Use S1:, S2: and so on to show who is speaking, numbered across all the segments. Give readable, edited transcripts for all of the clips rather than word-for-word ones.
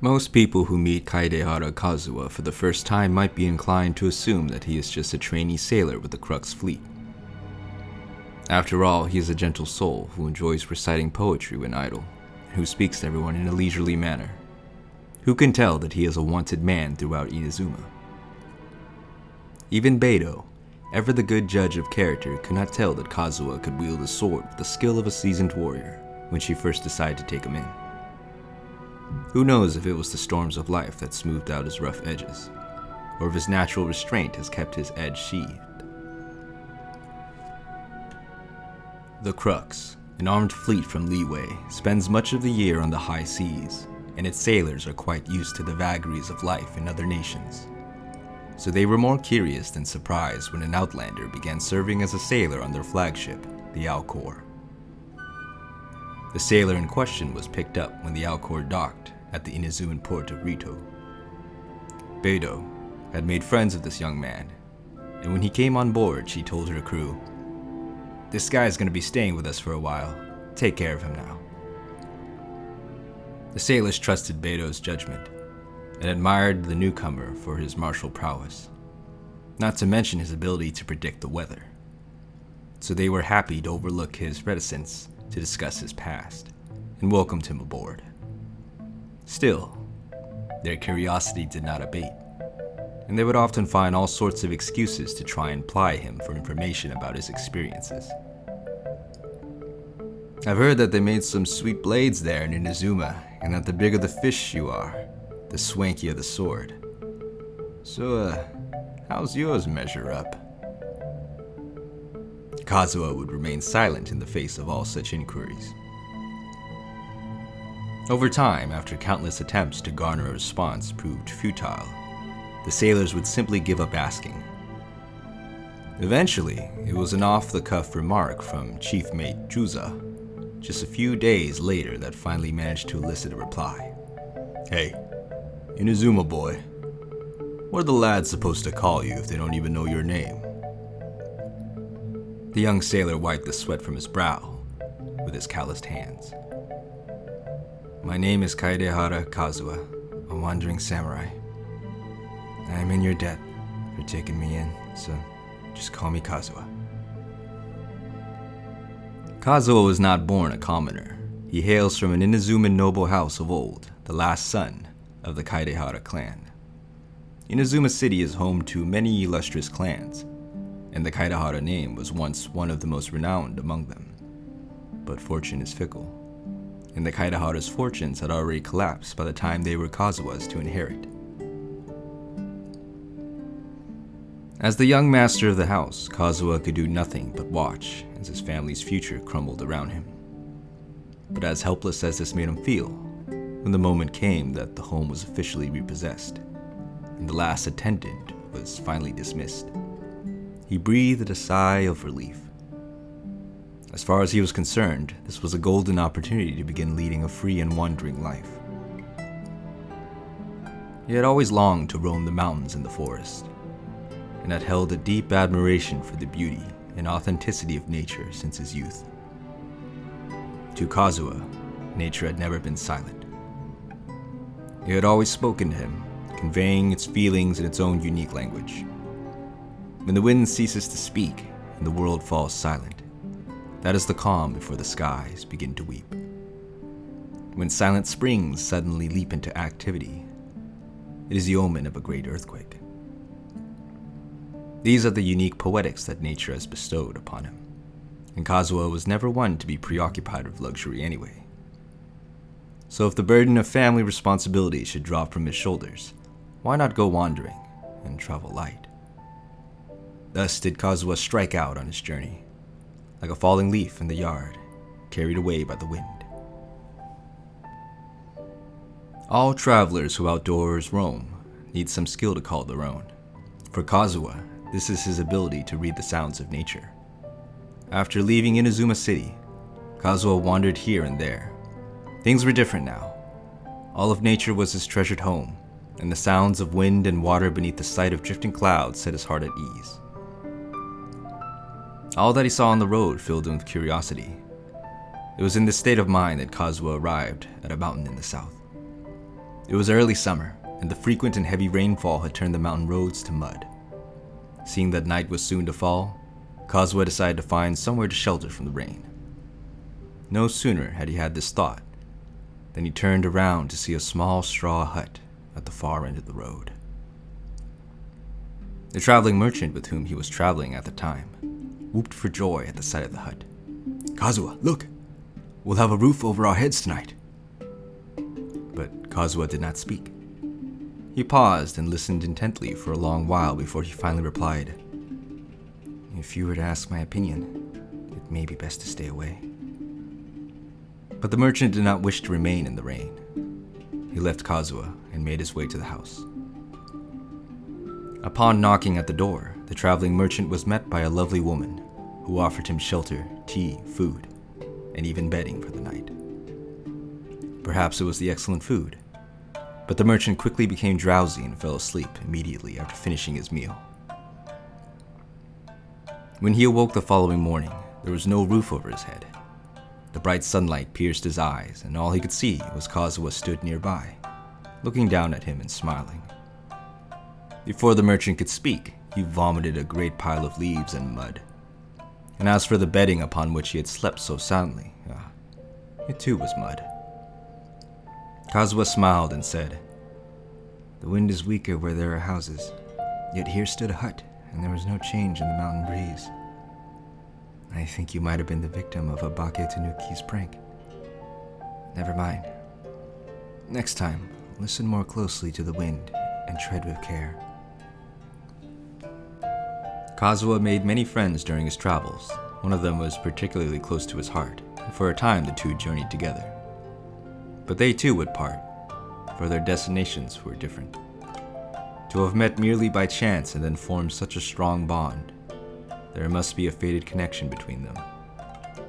S1: Most people who meet Kaidehara Kazuha for the first time might be inclined to assume that he is just a trainee sailor with the Crux fleet. After all, he is a gentle soul who enjoys reciting poetry when idle, and who speaks to everyone in a leisurely manner. Who can tell that he is a wanted man throughout Inazuma? Even Beidou, ever the good judge of character, could not tell that Kazuha could wield a sword with the skill of a seasoned warrior when she first decided to take him in. Who knows if it was the storms of life that smoothed out his rough edges, or if his natural restraint has kept his edge sheathed. The Crux, an armed fleet from Liyue, spends much of the year on the high seas, and its sailors are quite used to the vagaries of life in other nations. So they were more curious than surprised when an outlander began serving as a sailor on their flagship, the Alcor. The sailor in question was picked up when the Alcor docked at the Inazuman port of Rito. Beidou had made friends with this young man, and when he came on board, she told her crew, "This guy is going to be staying with us for a while. Take care of him now." The sailors trusted Beidou's judgment and admired the newcomer for his martial prowess, not to mention his ability to predict the weather. So they were happy to overlook his reticence to discuss his past and welcomed him aboard. Still, their curiosity did not abate, and they would often find all sorts of excuses to try and ply him for information about his experiences. "I've heard that they made some sweet blades there in Inazuma, and that the bigger the fish you are, the swankier the sword. So, how's yours measure up?" Kazuha would remain silent in the face of all such inquiries. Over time, after countless attempts to garner a response proved futile, the sailors would simply give up asking. Eventually, it was an off-the-cuff remark from Chief Mate Juza, just a few days later, that finally managed to elicit a reply. "Hey, Inazuma boy, what are the lads supposed to call you if they don't even know your name?" The young sailor wiped the sweat from his brow with his calloused hands. "My name is Kaidehara Kazuha, a wandering samurai. I am in your debt for taking me in, so just call me Kazuha." Kazuha was not born a commoner. He hails from an Inazuman noble house of old, the last son of the Kaidehara clan. Inazuma City is home to many illustrious clans, and the Kaidehara name was once one of the most renowned among them. But fortune is fickle, and the Kaidehara's fortunes had already collapsed by the time they were Kazuha's to inherit. As the young master of the house, Kazuha could do nothing but watch as his family's future crumbled around him. But as helpless as this made him feel, when the moment came that the home was officially repossessed, and the last attendant was finally dismissed, he breathed a sigh of relief. As far as he was concerned, this was a golden opportunity to begin leading a free and wandering life. He had always longed to roam the mountains and the forest, and had held a deep admiration for the beauty and authenticity of nature since his youth. To Kazuha, nature had never been silent. It had always spoken to him, conveying its feelings in its own unique language. When the wind ceases to speak and the world falls silent, that is the calm before the skies begin to weep. When silent springs suddenly leap into activity, it is the omen of a great earthquake. These are the unique poetics that nature has bestowed upon him, and Kazuha was never one to be preoccupied with luxury anyway. So if the burden of family responsibility should drop from his shoulders, why not go wandering and travel light? Thus did Kazuha strike out on his journey, like a falling leaf in the yard, carried away by the wind. All travelers who outdoors roam need some skill to call their own. For Kazuha, this is his ability to read the sounds of nature. After leaving Inazuma City, Kazuha wandered here and there. Things were different now. All of nature was his treasured home, and the sounds of wind and water beneath the sight of drifting clouds set his heart at ease. All that he saw on the road filled him with curiosity. It was in this state of mind that Kazuha arrived at a mountain in the south. It was early summer, and the frequent and heavy rainfall had turned the mountain roads to mud. Seeing that night was soon to fall, Kazuha decided to find somewhere to shelter from the rain. No sooner had he had this thought than he turned around to see a small straw hut at the far end of the road. The traveling merchant with whom he was traveling at the time whooped for joy at the sight of the hut. "Kazuha, look! We'll have a roof over our heads tonight." But Kazuha did not speak. He paused and listened intently for a long while before he finally replied, "If you were to ask my opinion, it may be best to stay away." But the merchant did not wish to remain in the rain. He left Kazuha and made his way to the house. Upon knocking at the door, the traveling merchant was met by a lovely woman who offered him shelter, tea, food, and even bedding for the night. Perhaps it was the excellent food, but the merchant quickly became drowsy and fell asleep immediately after finishing his meal. When he awoke the following morning, there was no roof over his head. The bright sunlight pierced his eyes, and all he could see was Kazuha stood nearby, looking down at him and smiling. Before the merchant could speak, he vomited a great pile of leaves and mud. And as for the bedding upon which he had slept so soundly, it too was mud. Kazuha smiled and said, "The wind is weaker where there are houses, yet here stood a hut, and there was no change in the mountain breeze. I think you might have been the victim of a Bake Tanuki's prank. Never mind. Next time, listen more closely to the wind and tread with care." Kazuha made many friends during his travels. One of them was particularly close to his heart, and for a time the two journeyed together. But they too would part, for their destinations were different. To have met merely by chance and then formed such a strong bond, there must be a fated connection between them.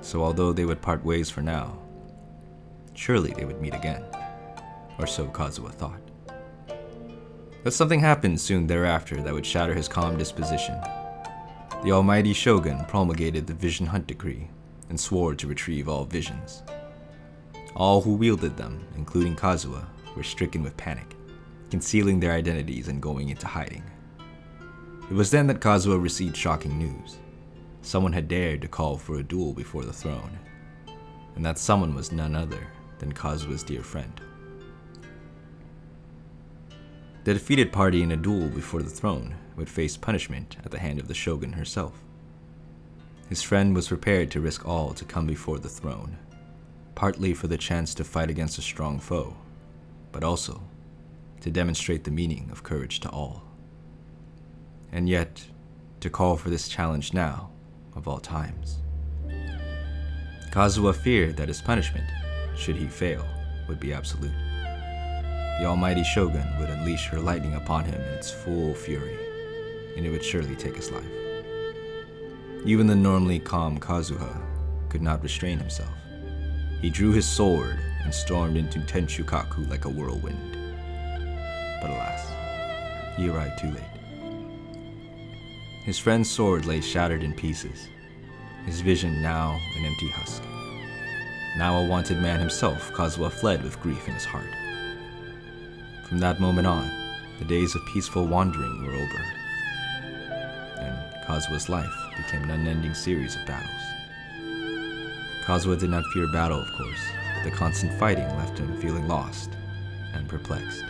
S1: So although they would part ways for now, surely they would meet again, or so Kazuha thought. But something happened soon thereafter that would shatter his calm disposition. The almighty Shogun promulgated the Vision Hunt Decree and swore to retrieve all visions. All who wielded them, including Kazuha, were stricken with panic, concealing their identities and going into hiding. It was then that Kazuha received shocking news. Someone had dared to call for a duel before the throne, and that someone was none other than Kazuha's dear friend. The defeated party in a duel before the throne would face punishment at the hand of the Shogun herself. His friend was prepared to risk all to come before the throne, partly for the chance to fight against a strong foe, but also to demonstrate the meaning of courage to all. And yet, to call for this challenge now, of all times. Kazuha feared that his punishment, should he fail, would be absolute. The almighty Shogun would unleash her lightning upon him in its full fury, and it would surely take his life. Even the normally calm Kazuha could not restrain himself. He drew his sword and stormed into Tenshukaku like a whirlwind. But alas, he arrived too late. His friend's sword lay shattered in pieces, his vision now an empty husk. Now a wanted man himself, Kazuha fled with grief in his heart. From that moment on, the days of peaceful wandering were over, and Kazuha's life became an unending series of battles. Kazuha did not fear battle, of course, but the constant fighting left him feeling lost and perplexed.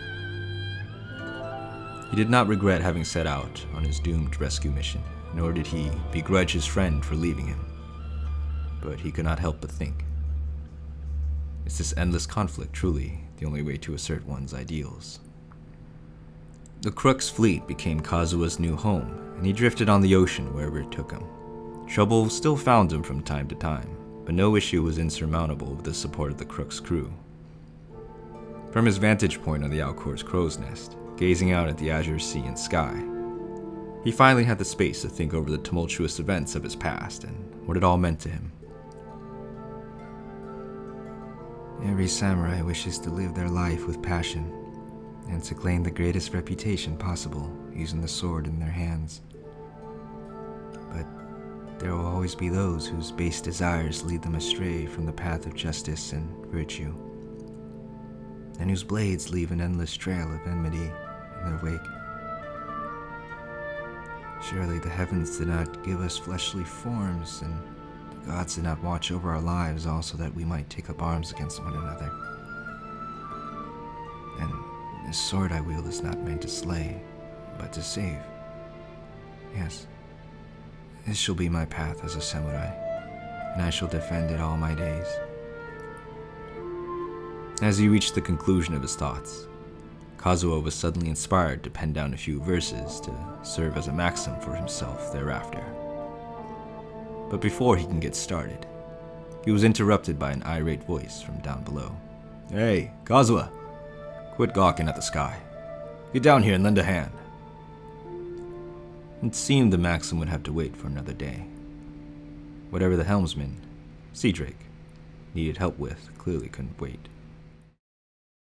S1: He did not regret having set out on his doomed rescue mission, nor did he begrudge his friend for leaving him. But he could not help but think, is this endless conflict truly the only way to assert one's ideals? The Crux fleet became Kazuha's new home, and he drifted on the ocean wherever it took him. Trouble still found him from time to time, but no issue was insurmountable with the support of the Crux crew. From his vantage point on the Alcor's crow's nest, gazing out at the azure sea and sky, he finally had the space to think over the tumultuous events of his past and what it all meant to him. Every samurai wishes to live their life with passion and to claim the greatest reputation possible using the sword in their hands. But there will always be those whose base desires lead them astray from the path of justice and virtue. and whose blades leave an endless trail of enmity in their wake. Surely the heavens did not give us fleshly forms, and the gods did not watch over our lives also that we might take up arms against one another. And this sword I wield is not meant to slay, but to save. Yes, this shall be my path as a samurai, and I shall defend it all my days. As he reached the conclusion of his thoughts, Kazuha was suddenly inspired to pen down a few verses to serve as a maxim for himself thereafter. But before he can get started, he was interrupted by an irate voice from down below. "Hey, Kazuha! Quit gawking at the sky. Get down here and lend a hand." It seemed the maxim would have to wait for another day. Whatever the helmsman, Cedric, needed help with clearly couldn't wait.